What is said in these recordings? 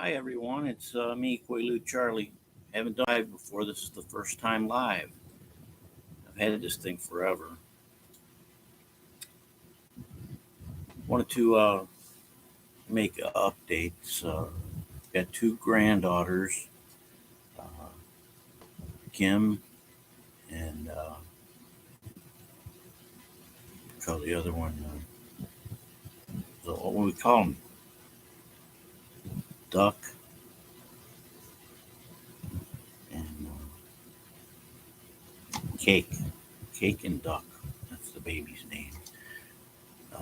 Hi everyone, it's me, Quaalude Charlie. Haven't done live before. This is the first time live. I've had this thing forever. Wanted to make updates. Got two granddaughters, uh, Kim and call the other one. So what would we call them? Duck and Cake. Cake and Duck. That's the baby's name. Uh,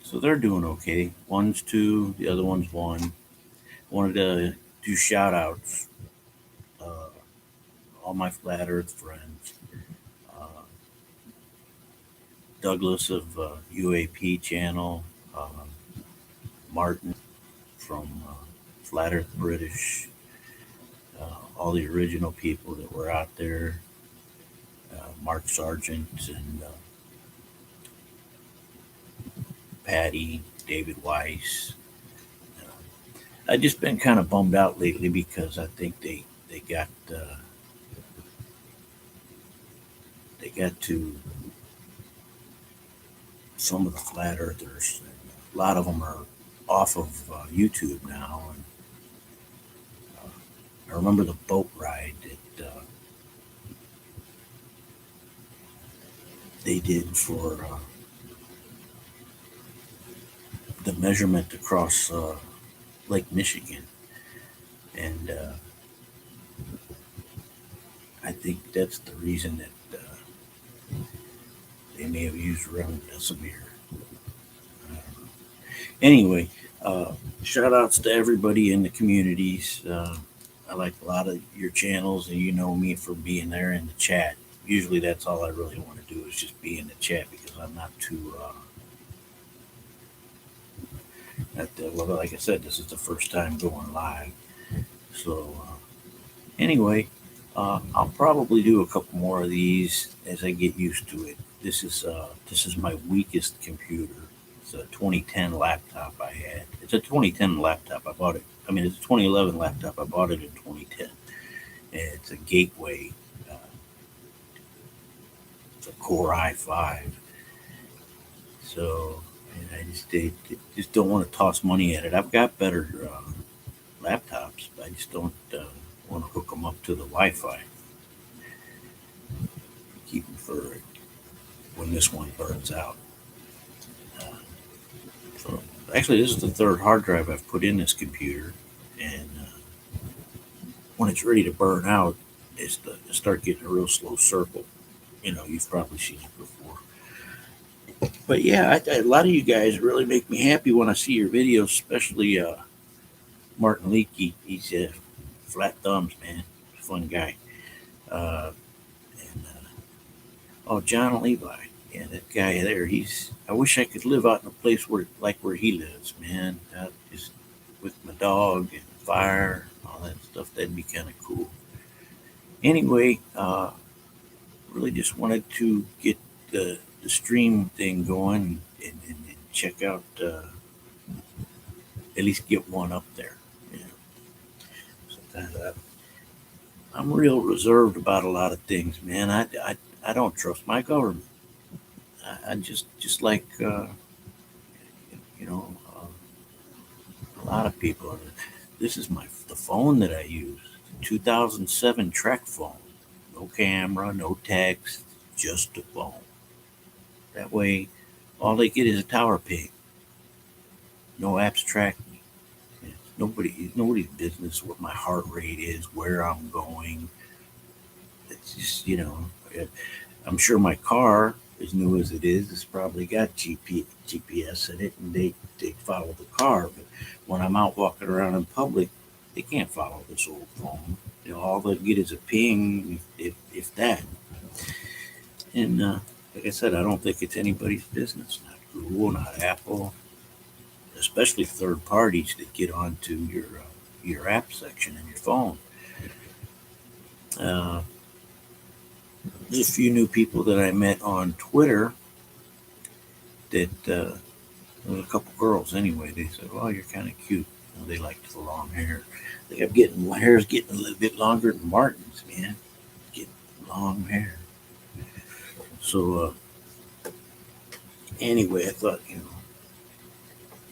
so they're doing okay. One's two, the other one's one. Wanted to do shout outs. Uh, all my flat earth friends. Uh, Douglas of UAP channel, Martin from Flat Earth British, all the original people that were out there, Mark Sargent and Patty, David Weiss. I've just been kind of bummed out lately because I think they got to some of the flat earthers. A lot of them are off of YouTube now, and I remember the boat ride that they did for the measurement across Lake Michigan, and I think that's the reason that they may have used remdesivir. Anyway, shout outs to everybody in the communities. I like a lot of your channels, and you know me for being there in the chat. Usually, that's all I really want to do is just be in the chat because I'm not too. Well, like I said, this is the first time going live. So, anyway, I'll probably do a couple more of these as I get used to it. This is my weakest computer. It's a 2010 laptop I had. It's a 2010 laptop. I bought it. I mean, it's a 2011 laptop. I bought it in 2010. It's a Gateway. It's a Core i5. So, and just don't want to toss money at it. I've got better laptops. I just don't want to hook them up to the Wi-Fi. Keep them for when this one burns out. So actually, this is the third hard drive I've put in this computer, and when it's ready to burn out, it's start getting a real slow circle. You know, you've probably seen it before. But yeah, a lot of you guys really make me happy when I see your videos, especially Martin Leakey. He's flat thumbs, man. Fun guy. And oh, John Levi. Yeah, that guy there. I wish I could live out in a place where he lives, man. Just with my dog and fire, all that stuff. That'd be kind of cool. Anyway, really just wanted to get the stream thing going and check out. At least get one up there. You know. So I'm real reserved about a lot of things, man. I don't trust my government. I just like you know a lot of people. This is the phone that I use, 2007 Trek phone. No camera, no text, just a phone. That way, all they get is a tower ping. No apps track me. It's nobody's business what my heart rate is, where I'm going. It's just I'm sure my car, as new as it is, has probably got GPS in it, and they follow the car. But when I'm out walking around in public, they can't follow this old phone. All they get is a ping, if that. And like I said, I don't think it's anybody's business. Not Google, not Apple, especially third parties that get onto your app section in your phone. There's a few new people that I met on Twitter that a couple girls anyway. They said, "Well, you're kind of cute." They liked the long hair. They kept getting hair's getting a little bit longer than Martin's, man. Getting long hair. So anyway, I thought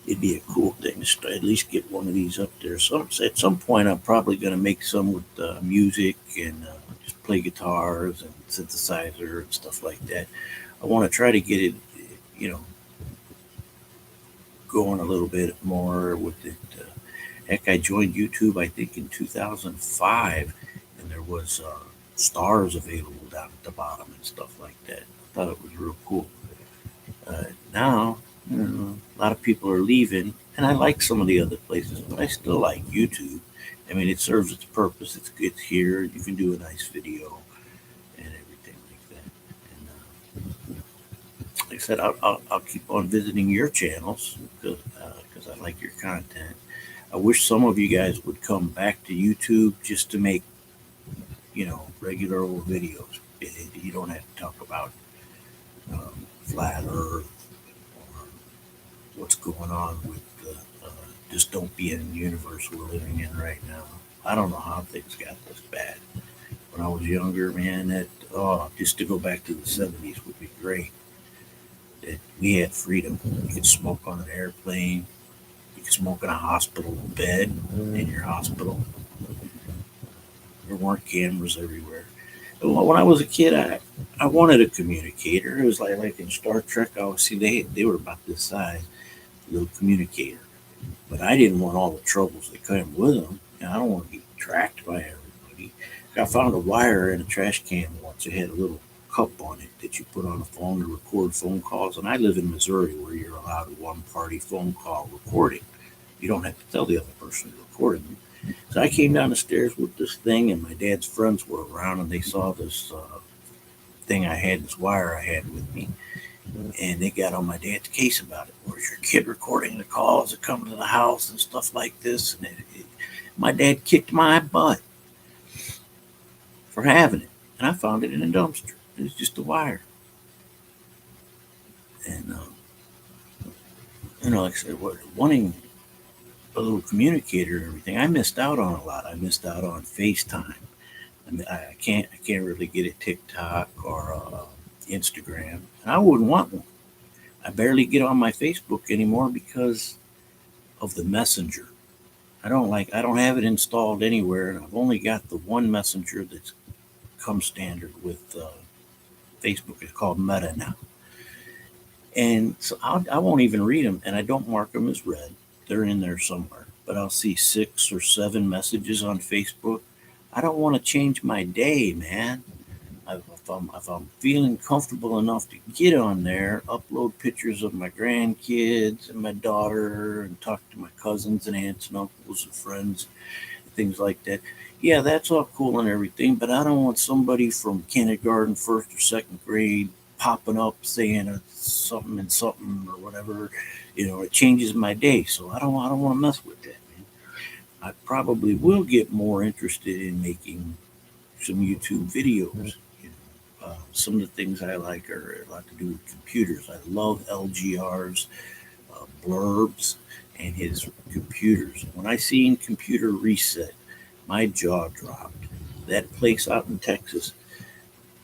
it'd be a cool thing to at least get one of these up there. At some point, I'm probably going to make some with music and just play guitars and synthesizer and stuff like that. I want to try to get it, you know, going a little bit more with it. Heck, I joined YouTube, I think, in 2005, and there was stars available down at the bottom and stuff like that. I thought it was real cool. Now, a lot of people are leaving, and I like some of the other places, but I still like YouTube. I mean, it serves its purpose. It's here. You can do a nice video and everything like that. And like I said, I'll keep on visiting your channels because I like your content. I wish some of you guys would come back to YouTube just to make, regular old videos. You don't have to talk about flat Earth or what's going on with just don't be in the universe we're living in right now. I don't know how things got this bad. When I was younger, man, just to go back to the 70s would be great. That we had freedom. You could smoke on an airplane. You could smoke in a hospital bed in your hospital. There weren't cameras everywhere. When I was a kid, I wanted a communicator. It was like in Star Trek. I always see they were about this size, little communicator. But I didn't want all the troubles that came with them. I don't want to be tracked by everybody. I found a wire in a trash can once. It had a little cup on it that you put on a phone to record phone calls. And I live in Missouri where you're allowed a one-party phone call recording. You don't have to tell the other person you're recording. So I came down the stairs with this thing, and my dad's friends were around, and they saw this thing I had, this wire I had with me, and they got on my dad's case about it. Where's your kid recording the calls that come to the house and stuff like this? And my dad kicked my butt for having it, and I found it in a dumpster. It was just a wire, and like I said, wanting a little communicator and everything, I missed out on a lot. I missed out on FaceTime. I mean, I can't really get a TikTok or Instagram, and I wouldn't want one. I barely get on my Facebook anymore because of the Messenger. I don't have it installed anywhere, and I've only got the one Messenger that's come standard with Facebook. It's called Meta now, and so I won't even read them, and I don't mark them as read. They're in there somewhere, but I'll see 6 or 7 messages on Facebook. I don't want to change my day, man. If I'm feeling comfortable enough to get on there, upload pictures of my grandkids and my daughter, and talk to my cousins and aunts and uncles and friends, and things like that. Yeah, that's all cool and everything, but I don't want somebody from kindergarten, first or second grade popping up saying something and something or whatever. It changes my day, so I don't want to mess with that, man. I probably will get more interested in making some YouTube videos. Some of the things I like are a lot to do with computers. I love LGR's blurbs and his computers. When I seen Computer Reset, my jaw dropped. That place out in Texas,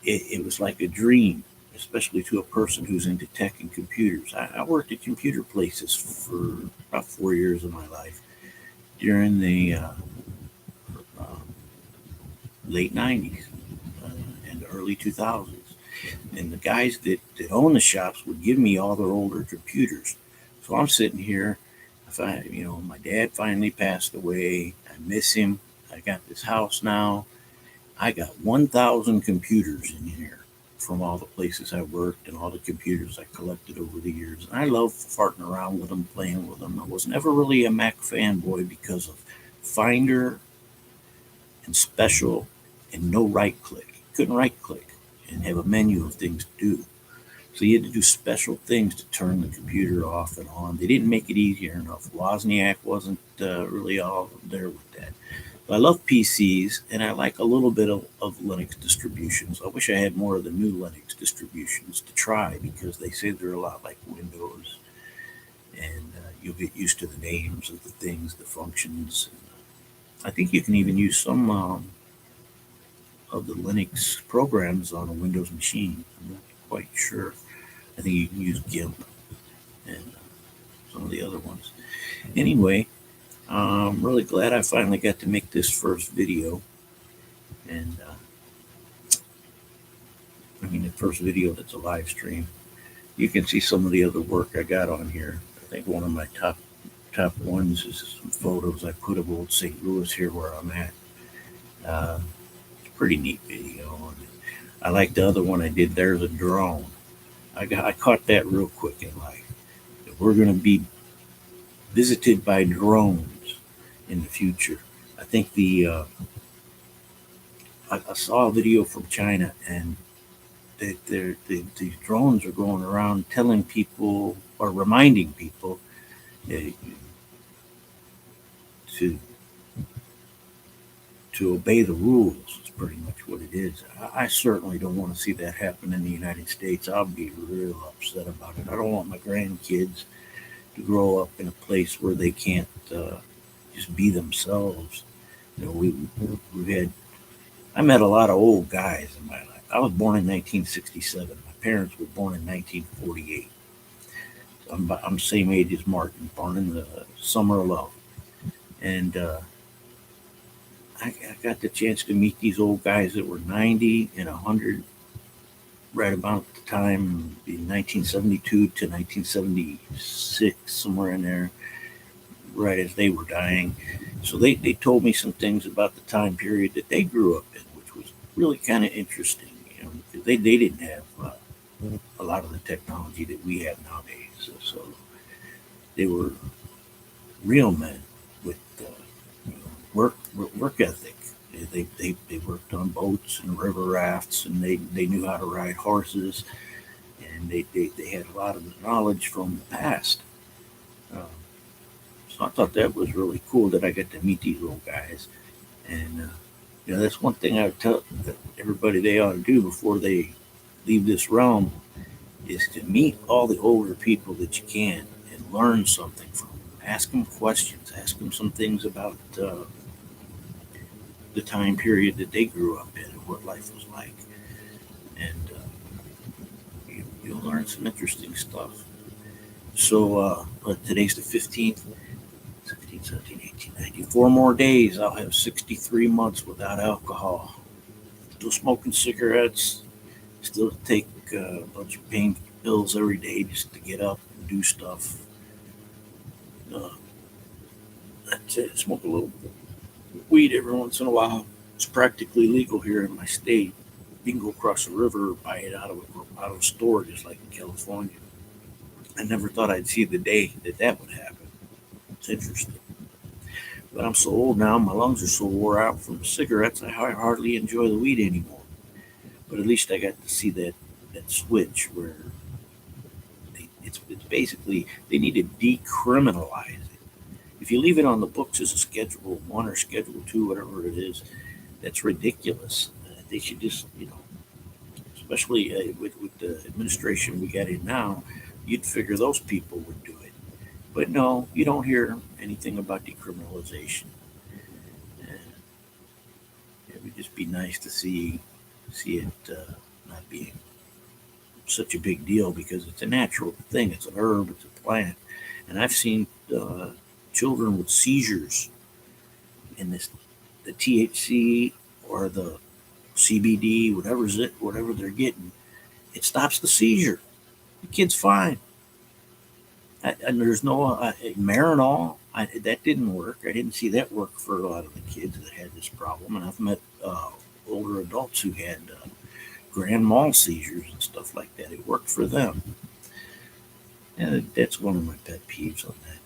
it was like a dream, especially to a person who's into tech and computers. I worked at computer places for about 4 years of my life during the uh, late 90s and the early 2000s. And the guys that own the shops would give me all their older computers. So I'm sitting here. My dad finally passed away. I miss him. I got this house now. I got 1,000 computers in here from all the places I worked and all the computers I collected over the years. And I love farting around with them, playing with them. I was never really a Mac fanboy because of Finder and Special and no right click. Couldn't right click and have a menu of things to do. So you had to do special things to turn the computer off and on. They didn't make it easier enough. Wozniak wasn't really all there with that. But I love PCs, and I like a little bit of Linux distributions. I wish I had more of the new Linux distributions to try because they say they're a lot like Windows and you'll get used to the names of the things, the functions. I think you can even use some of the Linux programs on a Windows machine. I'm not quite sure. I think you can use GIMP and some of the other ones. Anyway, I'm really glad I finally got to make this first video. And I mean, the first video that's a live stream. You can see some of the other work I got on here. I think one of my top ones is some photos I put of old St. Louis here where I'm at. It's a pretty neat video. I like the other one I did. There's a drone. I caught that real quick in life. We're going to be visited by drones in the future. I think I saw a video from China, and the drones are going around telling people or reminding people uh, to to obey the rules. Is pretty much what it is. I certainly don't want to see that happen in the United States. I'll be real upset about it. I don't want my grandkids to grow up in a place where they can't just be themselves. You know, we've had. I met a lot of old guys in my life. I was born in 1967. My parents were born in 1948. I'm the same age as Martin, born in the summer of love. And I got the chance to meet these old guys that were 90 and 100 right about the time in 1972 to 1976, somewhere in there, right as they were dying. So they told me some things about the time period that they grew up in, which was really kind of interesting. You know, because they didn't have a lot of the technology that we have nowadays. So they were real men with you know, work ethic. They worked on boats and river rafts, and they knew how to ride horses, and they had a lot of the knowledge from the past. Um, so I thought that was really cool that I got to meet these old guys. And you know, that's one thing I would tell everybody they ought to do before they leave this realm is to meet all the older people that you can and learn something from them. Ask them questions. Ask them some things about the time period that they grew up in and what life was like. And you'll learn some interesting stuff. So today's the 15th, 16, 17, 18, 19. 4 more days. I'll have 63 months without alcohol. Still smoking cigarettes. Still take a bunch of pain pills every day just to get up and do stuff. Uh, that's it. Smoke a little weed every once in a while. It's practically legal here in my state. You can go across the river or buy it out of a store just like in California. I never thought I'd see the day that that would happen. It's interesting. But I'm so old now, my lungs are so wore out from the cigarettes, I hardly enjoy the weed anymore. But at least I got to see that switch where it's basically they need to decriminalize it. If you leave it on the books as a Schedule 1 or Schedule 2, whatever it is, that's ridiculous. They should just, you know, especially with the administration we got in now, you'd figure those people would do it. But no, you don't hear anything about decriminalization. And it would just be nice to see it not being such a big deal because it's a natural thing. It's an herb. It's a plant, and I've seen children with seizures in this the THC or the CBD, whatever they're getting. It stops the seizure. The kid's fine. And there's no Marinol. That didn't work. I didn't see that work for a lot of the kids that had this problem. And I've met older adults who had grand mal seizures and stuff like that. It worked for them. And that's one of my pet peeves on that.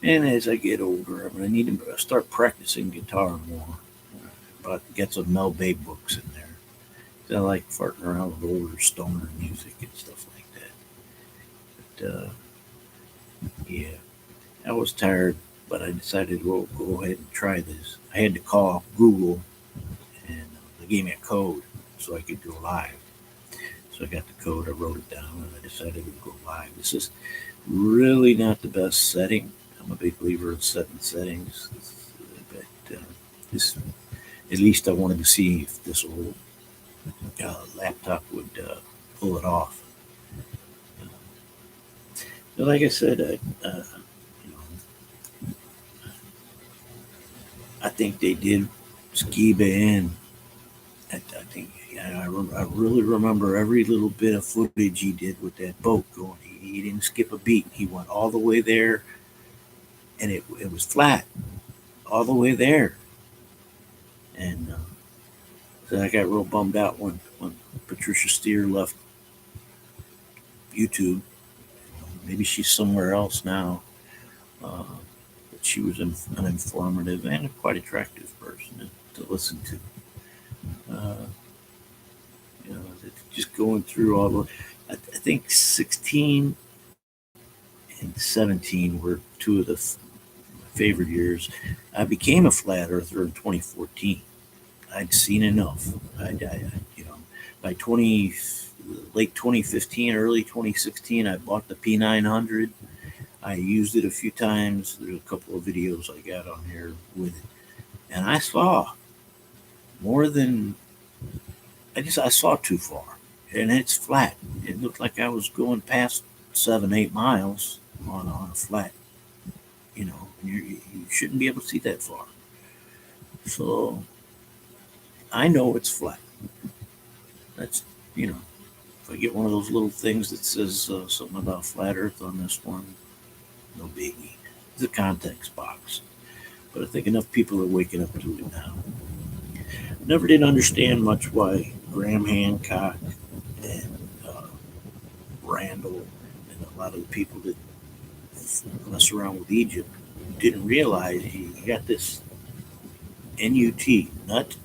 And as I get older, I need to start practicing guitar more. But get some Mel Bay books in there. I like farting around with older stoner music and stuff like that. But yeah, I was tired, but I decided to go ahead and try this. I had to call Google, and they gave me a code so I could go live. So I got the code, I wrote it down, and I decided to go live. Really not the best setting. I'm a big believer in setting settings, but this, at least I wanted to see if this old laptop would pull it off. But like I said, you know, I think they did Skiba in. I think I really remember every little bit of footage he did with that boat going. He didn't skip a beat. He went all the way there, and it was flat all the way there. And so I got real bummed out when Patricia Steer left YouTube. Maybe she's somewhere else now. Uh, but she was an informative and a quite attractive person to listen to. Uh, just going through all the. I think 16 and 17 were two of the favorite years. I became a flat earther in 2014. I'd seen enough. You know, by 20 late 2015, early 2016, I bought the P900. I used it a few times. There's a couple of videos I got on here with it, and I saw more than I saw too far, and it's flat. It looked like I was going past 7, 8 miles on a flat. You know, you shouldn't be able to see that far. So I know it's flat. That's you know, if I get one of those little things that says something about flat Earth on this one, no biggie. It's a context box. But I think enough people are waking up to it now. Never did understand much why Graham Hancock and Randall and a lot of the people that mess around with Egypt didn't realize he got this NUT, nut,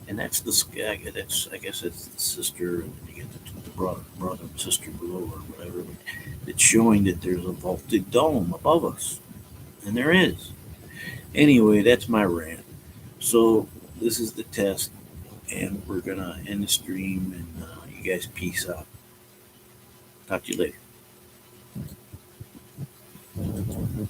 and that's the sky. That's I guess it's the sister, and you get the brother and sister below or whatever. But it's showing that there's a vaulted dome above us, and there is. Anyway, that's my rant. So this is the test, and we're gonna end the stream, and you guys peace out. Talk to you later.